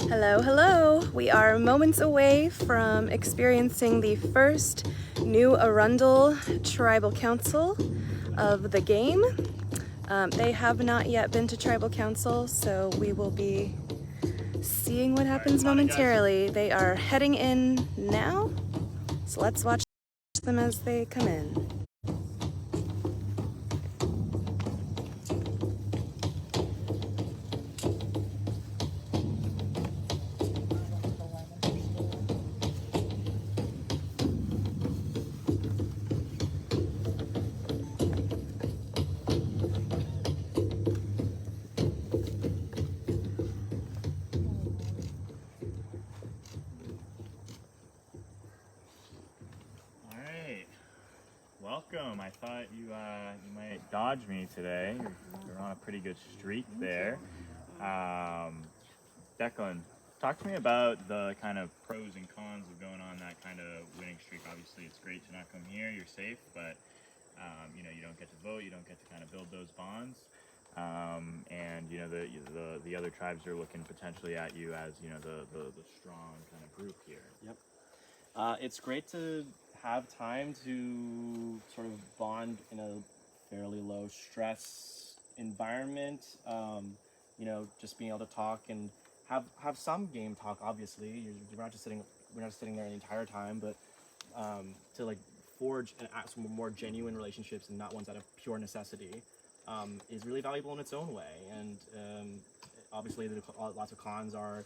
Hello, hello! We are moments away from experiencing the first new Arundel Tribal Council of the game. They have not yet been to Tribal Council, so we will be seeing what happens momentarily. They are heading in now, so let's watch them as they come in. Welcome. I thought you might dodge me today. You're on a pretty good streak there. Declan, talk to me about the kind of pros and cons of going on that kind of winning streak. Obviously, it's great to not come here. You're safe, but you don't get to vote. You don't get to kind of build those bonds. And the other tribes are looking potentially at you as the strong kind of group here. Yep. It's great to have time to sort of bond in a fairly low stress environment. Just being able to talk and have some game talk. Obviously, we're not just sitting there the entire time, but to like forge some more genuine relationships and not ones out of pure necessity is really valuable in its own way. And obviously, lots of cons are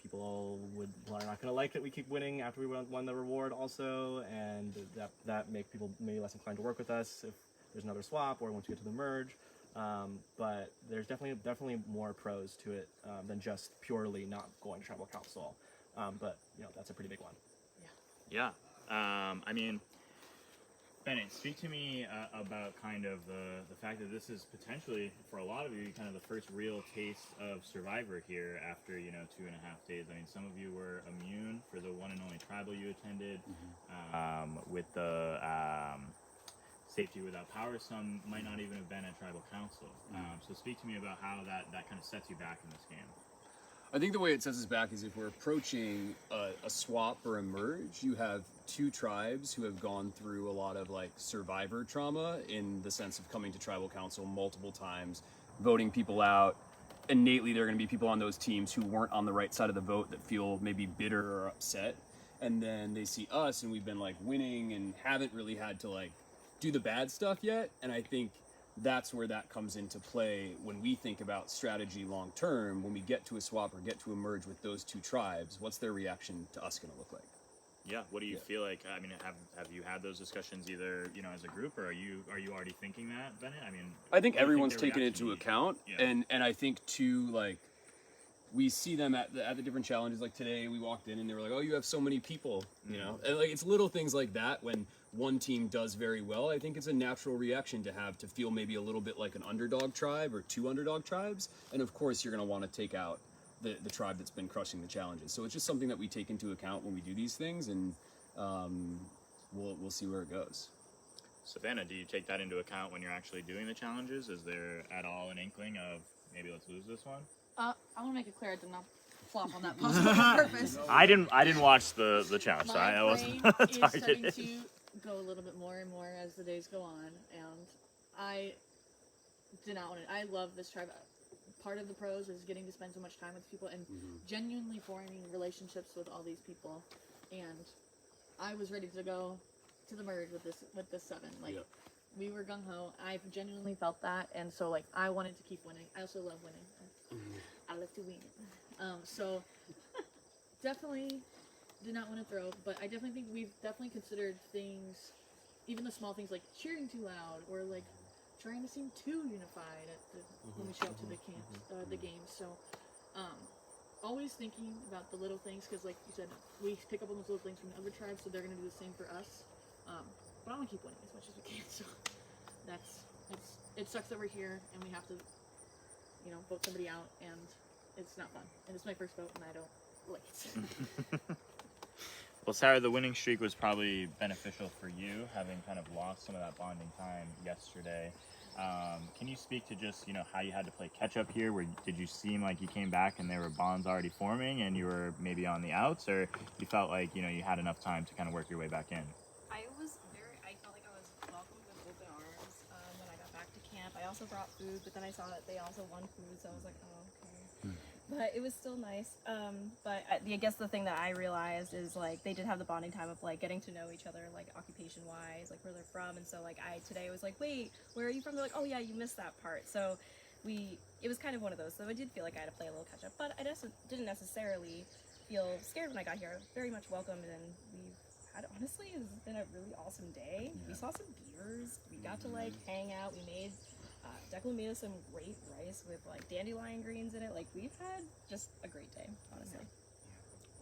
people are not going to like that we keep winning after we won the reward also, and that make people maybe less inclined to work with us if there's another swap or once we get to the merge. But there's definitely more pros to it than just purely not going to tribal council. But that's a pretty big one. Yeah. Bennett, speak to me about kind of the fact that this is potentially, for a lot of you, kind of the first real taste of Survivor here after, 2.5 days. I mean, some of you were immune for the one and only tribal you attended with the safety without power. Some might not even have been at tribal council. So speak to me about how that kind of sets you back in this game. I think the way it sets us back is if we're approaching a swap or a merge, you have two tribes who have gone through a lot of like survivor trauma in the sense of coming to tribal council multiple times, voting people out. Innately, there are going to be people on those teams who weren't on the right side of the vote that feel maybe bitter or upset. And then they see us and we've been like winning and haven't really had to like do the bad stuff yet. And I think that's where that comes into play when we think about strategy long term. When we get to a swap or get to a merge with those two tribes, what's their reaction to us going to look like? Yeah, what do you feel like? I mean, have you had those discussions either as a group, or are you already thinking that, Bennett? I think everyone's taken into account, yeah. and I think too, like, we see them at the different challenges. Like today, we walked in and they were like, "Oh, you have so many people," and like it's little things like that. When one team does very well, I think it's a natural reaction to have to feel maybe a little bit like an underdog tribe or two underdog tribes, and of course, you're going to want to take out the tribe that's been crushing the challenges. So it's just something that we take into account when we do these things, and we'll see where it goes. Savannah, do you take that into account when you're actually doing the challenges? Is there at all an inkling of maybe let's lose this one? I want to make it clear I did not flop on that puzzle on purpose. I didn't watch the challenge, so I wasn't My brain is targeted. starting to go a little bit more and more as the days go on, and I did not want to. I love this tribe. Part of the pros is getting to spend so much time with people and genuinely forming relationships with all these people. And I was ready to go to the merge with this 7. Like we were gung ho. I genuinely felt that, and so like I wanted to keep winning. I also love winning. I like to win. So definitely did not want to throw, but I definitely think we've definitely considered things, even the small things like cheering too loud or like trying to seem too unified when we show up to the camp, the games. So, always thinking about the little things, because like you said, we pick up on those little things from the other tribes, so they're going to do the same for us. But I want to keep winning as much as we can. So it sucks that we're here and we have to, vote somebody out, and it's not fun. And it's my first vote, and I don't like it. Well, Sarah, the winning streak was probably beneficial for you, having kind of lost some of that bonding time yesterday. Can you speak to just, you know, how you had to play catch up here? Did you seem like you came back and there were bonds already forming and you were maybe on the outs, or you felt like, you know, you had enough time to kind of work your way back in? I felt like I was welcomed with open arms when I got back to camp. I also brought food, but then I saw that they also won food, so I was like, oh, okay. But it was still nice. But I guess the thing that I realized is like they did have the bonding time of like getting to know each other, like occupation wise, like where they're from. And so like I today was like, wait, where are you from? They're like, oh yeah, you missed that part. So it was kind of one of those. So I did feel like I had to play a little catch up, but I just didn't necessarily feel scared when I got here. Very much welcomed, and we've had, honestly, it's been a really awesome day. We saw some beavers. We got to like hang out. We made Declan made us some great rice with like dandelion greens in it. Like we've had just a great day, honestly.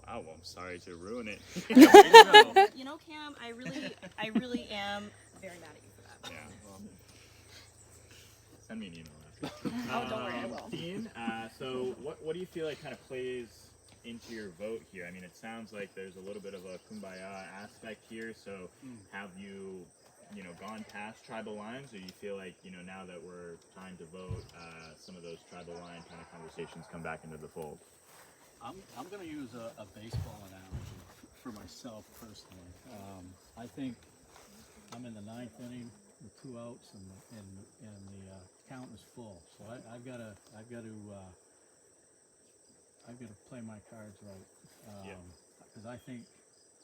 Wow, well, I'm sorry to ruin it. You know, Cam, I really am very mad at you for that. Yeah, well, send me an email after. Oh, don't worry, I will. Dean, so what do you feel like kind of plays into your vote here? I mean, it sounds like there's a little bit of a kumbaya aspect here. So have you gone past tribal lines, or you feel like, you know, now that we're time to vote, some of those tribal line kind of conversations come back into the fold? I'm going to use a baseball analogy for myself personally. I think I'm in the ninth inning with 2 outs, and the count is full. So I've got to play my cards right. Because I think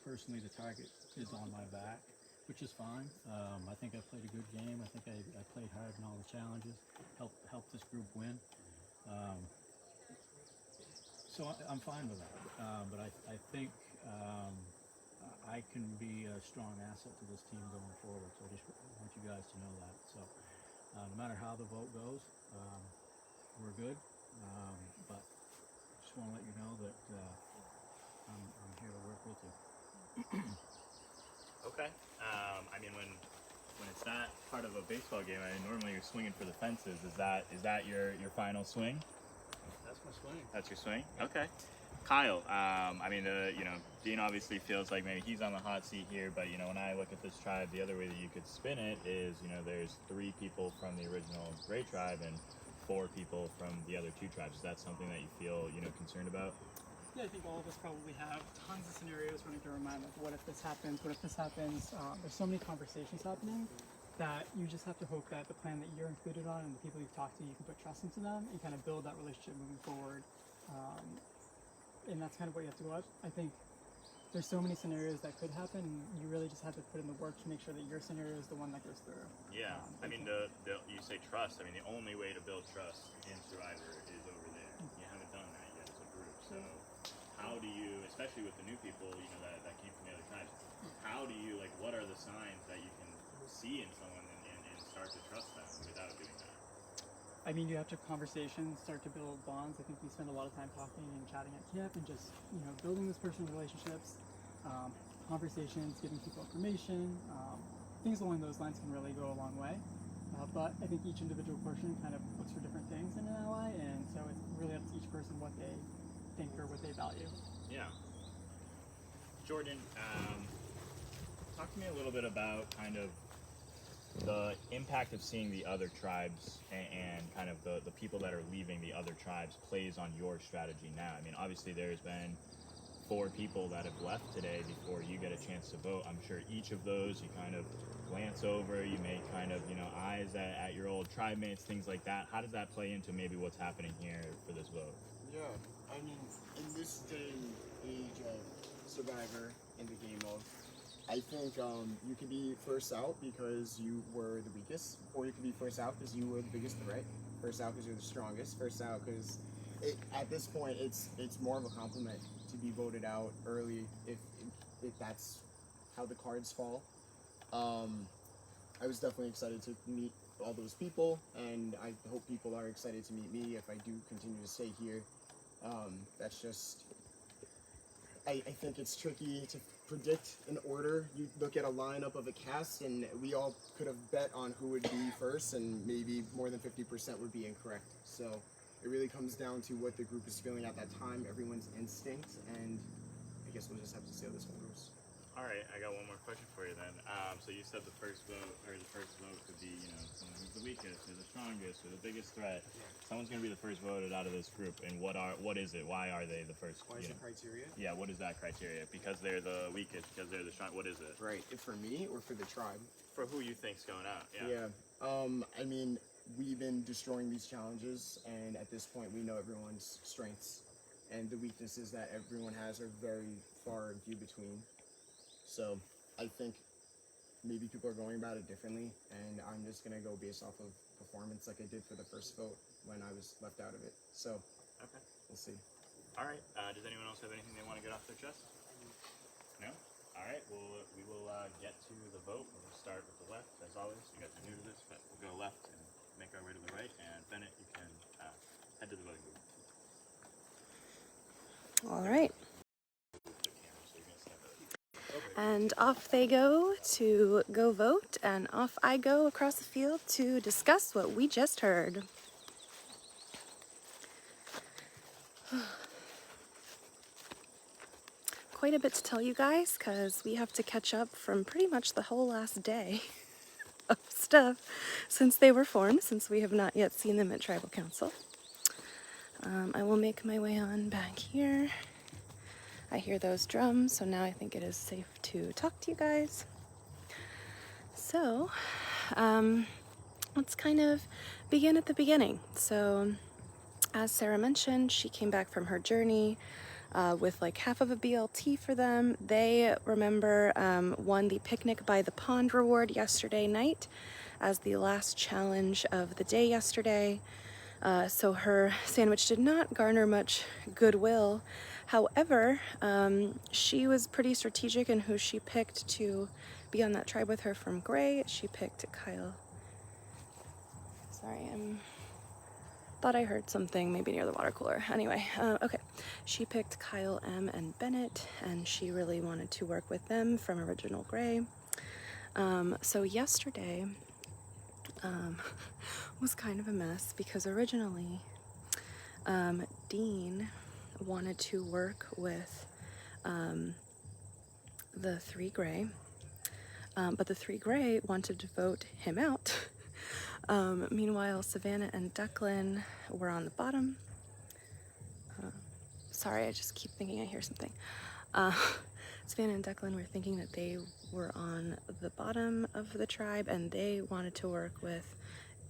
personally the target is on my back, which is fine. I think I played a good game. I think I played hard in all the challenges, helped this group win. So I'm fine with that. But I think I can be a strong asset to this team going forward. So I just want you guys to know that. So no matter how the vote goes, we're good. But just want to let you know that I'm here to work with you. Okay. I mean, when it's not part of a baseball game, I mean, normally you're swinging for the fences. Is that your final swing? That's my swing. That's your swing? Okay. Kyle, I mean, Dean obviously feels like maybe he's on the hot seat here, but, you know, when I look at this tribe, the other way that you could spin it is, you know, there's 3 people from the original Gray tribe and 4 people from the other 2 tribes. Is that something that you feel, you know, concerned about? Yeah, I think all of us probably have tons of scenarios running through our mind, like what if this happens, what if this happens. There's so many conversations happening that you just have to hope that the plan that you're included on and the people you've talked to, you can put trust into them and kind of build that relationship moving forward. And that's kind of what you have to go at. I think there's so many scenarios that could happen, and you really just have to put in the work to make sure that your scenario is the one that goes through. Yeah, I mean, you say trust. I mean, the only way to build trust in Survivor is over there. You haven't done that yet as a group, so how do you, especially with the new people, you know, that came from the other tribes, how do you, like, what are the signs that you can see in someone and start to trust them without doing that? I mean, you have to have conversations, start to build bonds. I think we spend a lot of time talking and chatting at camp and just, you know, building those personal relationships, conversations, giving people information, things along those lines can really go a long way. But I think each individual person kind of looks for different things in an ally, and so it's really up to each person what they think or what they value. Yeah. Jordan, talk to me a little bit about kind of the impact of seeing the other tribes and kind of the people that are leaving the other tribes plays on your strategy now. I mean, obviously there's been 4 people that have left today before you get a chance to vote. I'm sure each of those you kind of glance over, you make kind of, you know, eyes at your old tribe mates, things like that. How does that play into maybe what's happening here for this vote? Yeah, I mean, in this day and age of Survivor in the game mode, I think you could be first out because you were the weakest, or you could be first out because you were the biggest threat. First out because you're the strongest. First out because at this point it's more of a compliment to be voted out early if that's how the cards fall. I was definitely excited to meet all those people, and I hope people are excited to meet me if I do continue to stay here. That's just, I think it's tricky to predict an order. You look at a lineup of a cast, and we all could have bet on who would be first, and maybe more than 50% would be incorrect. So it really comes down to what the group is feeling at that time, everyone's instinct, and I guess we'll just have to see how this one goes. All right, I got one more question for you then. So you said the first vote could be, you know, someone who's the weakest, or the strongest, or the biggest threat. Someone's going to be the first voted out of this group, and what is it? Why are they the first? Why is the criteria? Yeah, what is that criteria? Because they're the weakest, because they're the strong. What is it? Right. If for me or for the tribe? For who you think's going out? Yeah. I mean, we've been destroying these challenges, and at this point, we know everyone's strengths, and the weaknesses that everyone has are very far and few between. So, I think maybe people are going about it differently, and I'm just gonna go based off of performance, like I did for the first vote when I was left out of it. So, Okay. we'll see. All right. Does anyone else have anything they want to get off their chest? No? All right. Well, we will get to the vote. We'll start with the left, as always. You guys are new to this, but we'll go left and make our way to the right. And Bennett, you can head to the voting booth. All right. The camera, so you're gonna step out. And off they go to go vote, and off I go across the field to discuss what we just heard. Quite a bit to tell you guys, because we have to catch up from pretty much the whole last day of stuff since they were formed, since we have not yet seen them at Tribal Council. I will make my way on back here. I hear those drums, so now I think it is safe to talk to you guys. So, let's kind of begin at the beginning. So, as Sarah mentioned, she came back from her journey with like half of a BLT for them. They, remember, won the Picnic by the Pond reward yesterday night as the last challenge of the day yesterday. So her sandwich did not garner much goodwill. However, she was pretty strategic in who she picked to be on that tribe with her from Gray. She picked Kyle. Sorry, thought I heard something maybe near the water cooler. Anyway, okay. She picked Kyle, M, and Bennett, and she really wanted to work with them from Original Gray. So yesterday was kind of a mess because originally Dean wanted to work with the 3 Gray, but the 3 Gray wanted to vote him out. Meanwhile, Savannah and Declan were on the bottom. Sorry, I just keep thinking I hear something. Savannah and Declan were thinking that they were on the bottom of the tribe and they wanted to work with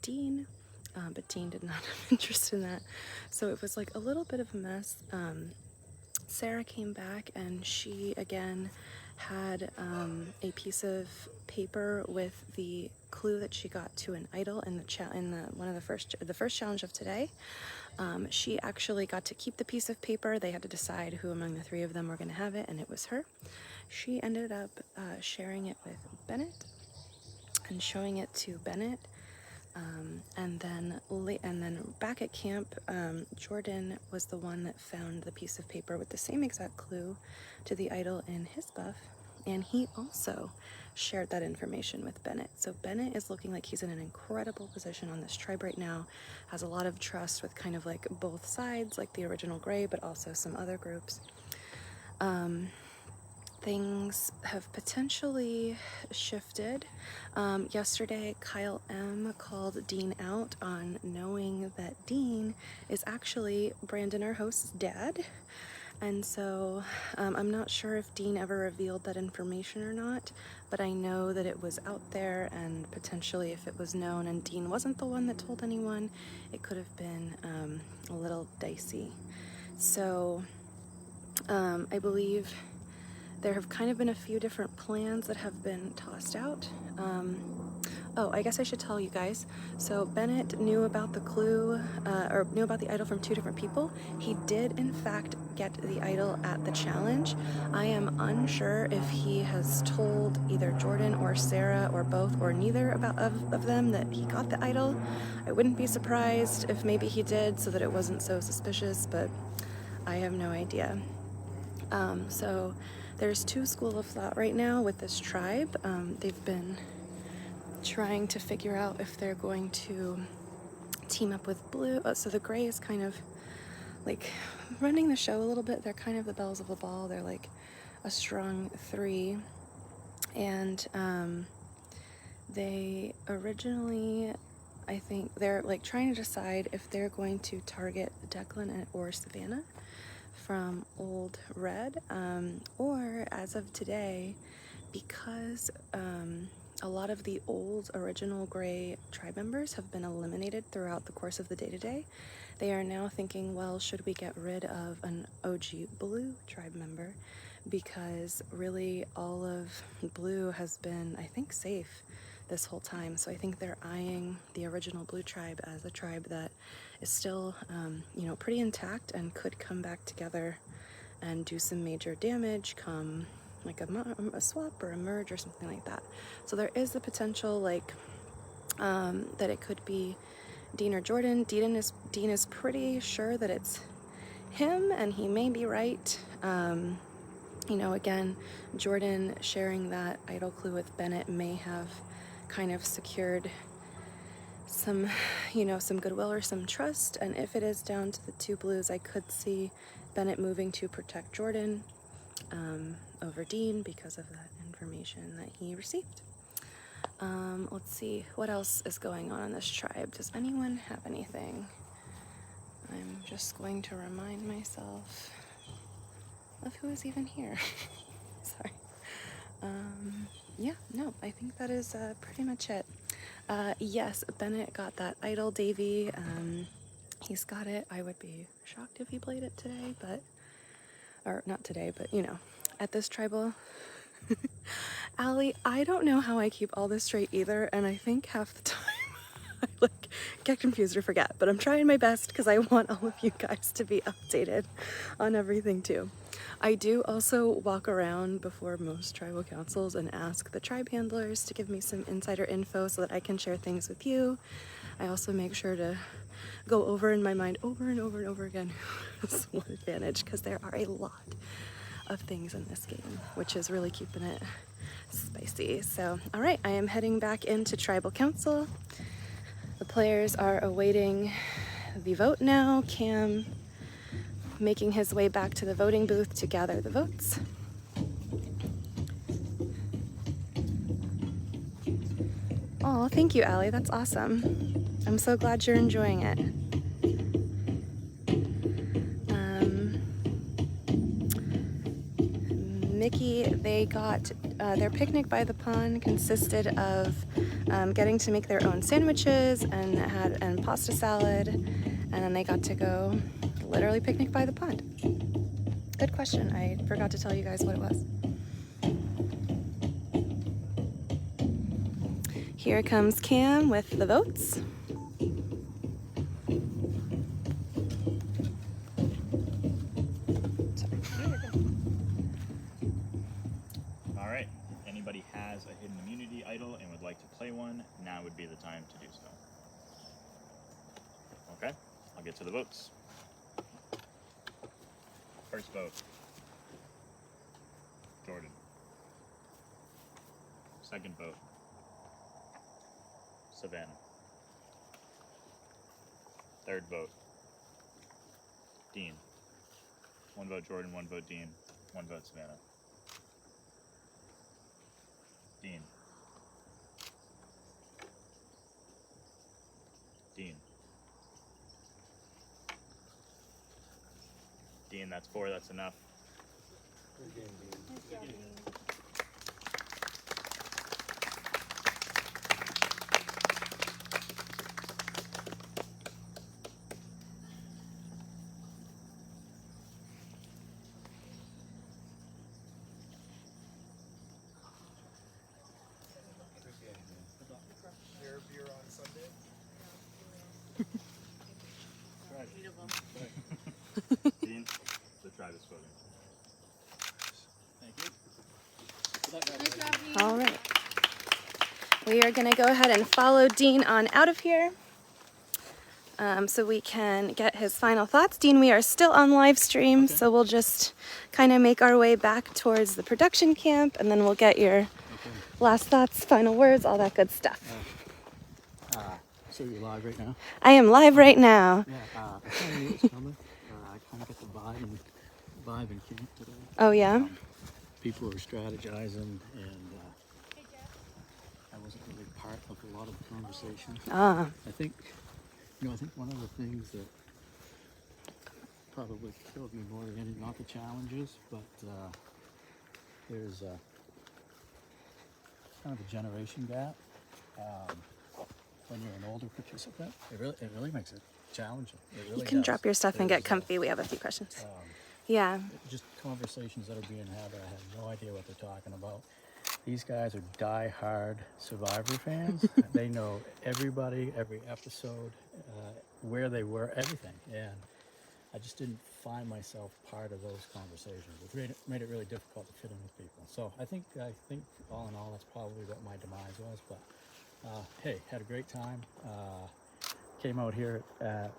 Dean, but Dean did not have interest in that. So it was like a little bit of a mess. Sarah came back and she again had a piece of paper with the clue that she got to an idol in the first challenge of today. She actually got to keep the piece of paper. They had to decide who among the 3 of them were going to have it, and it was her. She ended up sharing it with Bennett and showing it to Bennett. And then back at camp, Jordan was the one that found the piece of paper with the same exact clue to the idol in his buff, and he also shared that information with Bennett. So Bennett is looking like he's in an incredible position on this tribe right now, has a lot of trust with kind of like both sides, like the Original Gray, but also some other groups. Things have potentially shifted. Yesterday, Kyle M called Dean out on knowing that Dean is actually Brandon, our host's dad. And so I'm not sure if Dean ever revealed that information or not, but I know that it was out there, and potentially if it was known and Dean wasn't the one that told anyone, it could have been a little dicey. So I believe there have kind of been a few different plans that have been tossed out. Oh, I guess I should tell you guys. So Bennett knew about the clue, or knew about the idol from 2 different people. He did, in fact, get the idol at the challenge. I am unsure if he has told either Jordan or Sarah or both or neither of them that he got the idol. I wouldn't be surprised if maybe he did so that it wasn't so suspicious, but I have no idea. So there's 2 schools of thought right now with this tribe. They've been trying to figure out if they're going to team up with Blue. So the Gray is kind of like running the show a little bit. They're kind of the bells of the ball. They're like a strong 3. And they originally, I think they're like trying to decide if they're going to target Declan or Savannah from Old Red, or as of today, because a lot of the old original gray tribe members have been eliminated throughout the course of the day-to-day, they are now thinking, well, should we get rid of an OG blue tribe member? Because really all of blue has been, I think, safe this whole time. So I think they're eyeing the original blue tribe as a tribe that is still, you know, pretty intact and could come back together and do some major damage come like a swap or a merge or something like that. So there is the potential, like, that it could be Dean or Jordan. Dean is pretty sure that it's him, and he may be right. You know, again, Jordan sharing that idol clue with Bennett may have kind of secured some, you know, some goodwill or some trust. And if it is down to the two blues, I could see Bennett moving to protect Jordan over Dean because of that information that he received. Let's see, what else is going on in this tribe? Does anyone have anything? I'm just going to remind myself of who is even here. Sorry. Yeah, no, I think that is pretty much it. Yes, Bennett got that idol, Davey. He's got it. I would be shocked if he played it today, but, or not today, but you know, at this tribal. Allie, I don't know how I keep all this straight either, and I think half the time I like get confused or forget, but I'm trying my best because I want all of you guys to be updated on everything too. I do also walk around before most tribal councils and ask the tribe handlers to give me some insider info so that I can share things with you. I also make sure to go over in my mind over and over and over again who's what advantage, because there are a lot of things in this game, which is really keeping it spicy. So, all right, I am heading back into tribal council. The players are awaiting the vote now. Cam making his way back to the voting booth to gather the votes. Oh, thank you, Allie. That's awesome. I'm so glad you're enjoying it. Mickey, they got their picnic by the pond consisted of getting to make their own sandwiches and pasta salad, and then they got to go literally picnic by the pond. Good question. I forgot to tell you guys what it was. Here comes Cam with the votes. All right. Anybody has a hidden immunity idol and would like to play one, now would be the time to do so. Okay, I'll get to the votes. First vote, Jordan. Second vote, Savannah. Third vote, Dean. One vote Jordan, one vote Dean, one vote Savannah. Dean. Dean. Dean, that's 4, that's enough. Share beer on Sunday. Dean, the tribe is voting. Thank you. All right. We are going to go ahead and follow Dean on out of here so we can get his final thoughts. Dean, we are still on live stream, so we'll just kind of make our way back towards the production camp, and then we'll get your last thoughts, final words, all that good stuff. So you're live right now? I am live right now. Yeah, I kind of knew it was coming. I kind of get the vibe in camp today. Oh, yeah? People are strategizing, and heart of a lot of the conversation. Ah, I think one of the things that probably killed me more than anything, not the challenges, but there's kind of a generation gap. When you're an older participant, it really makes it challenging. It really you can does. drop your stuff and get There's, comfy. We have a few questions. um, Yeah. just conversations that are being had that I have no idea what they're talking about. These guys are die-hard Survivor fans. They know everybody, every episode, where they were, everything. And I just didn't find myself part of those conversations. It made it really difficult to fit in with people. So I think all in all, that's probably what my demise was. But hey, had a great time. Came out here at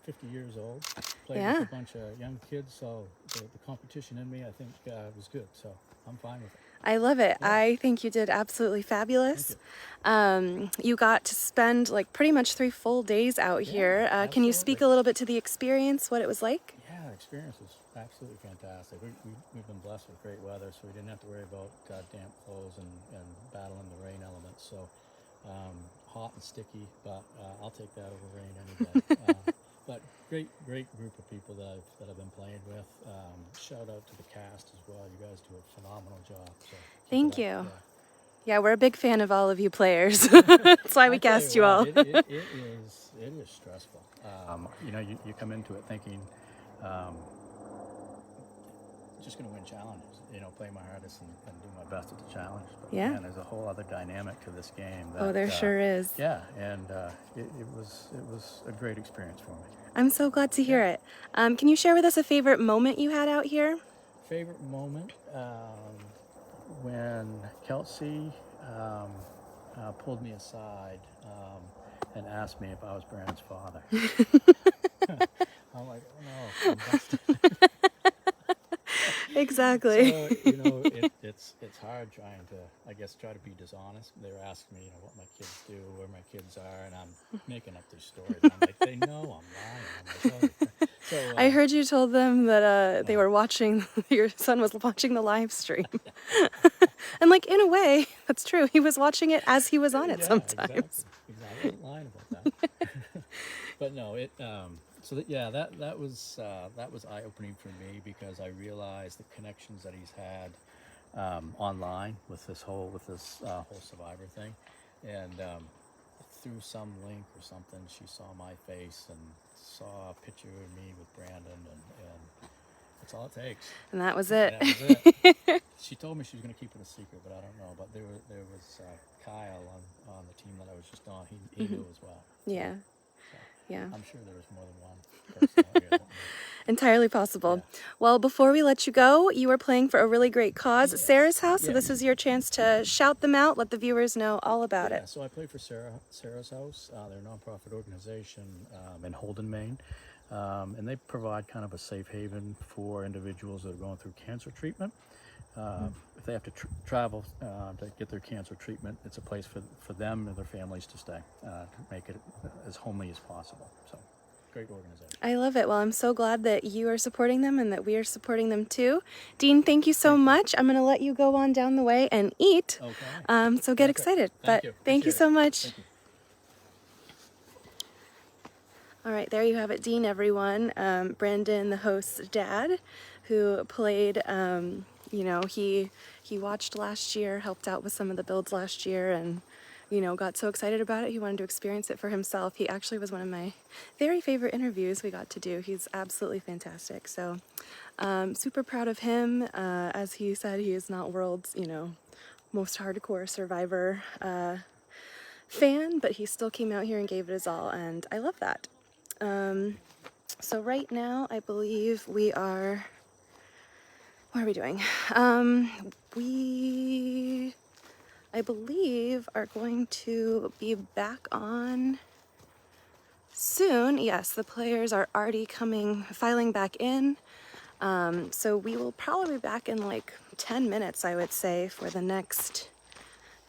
50 years old. Played Yeah. with a bunch of young kids, so the competition in me, I think, was good. So I'm fine with it. I love it. Yeah. I think you did absolutely fabulous. Thank You got to spend like pretty much 3 full days out Yeah, here. Can you speak absolutely. a little bit to the experience, what it was like? Yeah, the experience was absolutely fantastic. We've been blessed with great weather, so we didn't have to worry about damp clothes and battling the rain elements. So hot and sticky, but I'll take that over rain any day. But great group of people that I've been playing with. Shout out to the cast as well. You guys do a phenomenal job. So keep Thank it up. you. Yeah. Yeah, we're a big fan of all of you players. That's why we I'll tell cast you what, all. it is stressful. You come into it thinking, just going to win challenges. Play my hardest and do my best at the challenge. But Yeah. man, there's a whole other dynamic to this game. Oh, there sure is. Yeah, and it was a great experience for me. I'm so glad to hear it. Can you share with us a favorite moment you had out here? Favorite moment when Kelsey pulled me aside and asked me if I was Brandon's father. I'm like, oh no, I'm busted. Exactly. So, it's hard trying to, try to be dishonest. They were asking me, what my kids do, where my kids are, and I'm making up these stories. And I'm like, they know I'm lying. I'm like, oh. So, I heard you told them that they were watching, your son was watching the live stream. And like, in a way, that's true. He was watching it as he was on it sometimes. Exactly. I wasn't lying about that. But no, that was eye-opening for me because I realized the connections that he's had online with this whole Survivor thing, and through some link or something, she saw my face and saw a picture of me with Brandon, and that's all it takes. And that was it. And that was it. She told me she was going to keep it a secret, but I don't know. But there was Kyle on the team that I was just on. He knew as well. Yeah. So Yeah. I'm sure there was more than one person out here that knew. Entirely possible. Yeah. Well, before we let you go, you were playing for a really great cause at Yes. Sarah's house, so Yeah. this is your chance to shout them out, let the viewers know all about Yeah, it. so I played for Sarah's House. They're a nonprofit organization in Holden, Maine, and they provide kind of a safe haven for individuals that are going through cancer treatment. If they have to travel to get their cancer treatment, it's a place for them and their families to stay, to make it as homely as possible. So, great organization. I love it. Well, I'm so glad that you are supporting them and that we are supporting them too. Dean, thank you so much. I'm going to let you go on down the way and eat. Okay. So get Okay. excited. Thank But you. thank you Appreciate so it. much. Thank you. All right, there you have it, Dean, everyone. Brandon, the host's dad, who played, he watched last year, helped out with some of the builds last year, and, got so excited about it, he wanted to experience it for himself. He actually was one of my very favorite interviews we got to do. He's absolutely fantastic. So, super proud of him. As he said, he is not world's, most hardcore Survivor fan, but he still came out here and gave it his all, and I love that. So right now, I believe we are, what are we doing? I believe, are going to be back on soon. Yes, the players are already filing back in. So we will probably be back in like 10 minutes, I would say, for the next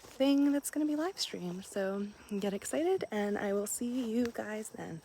thing that's going to be live streamed. So get excited, and I will see you guys then.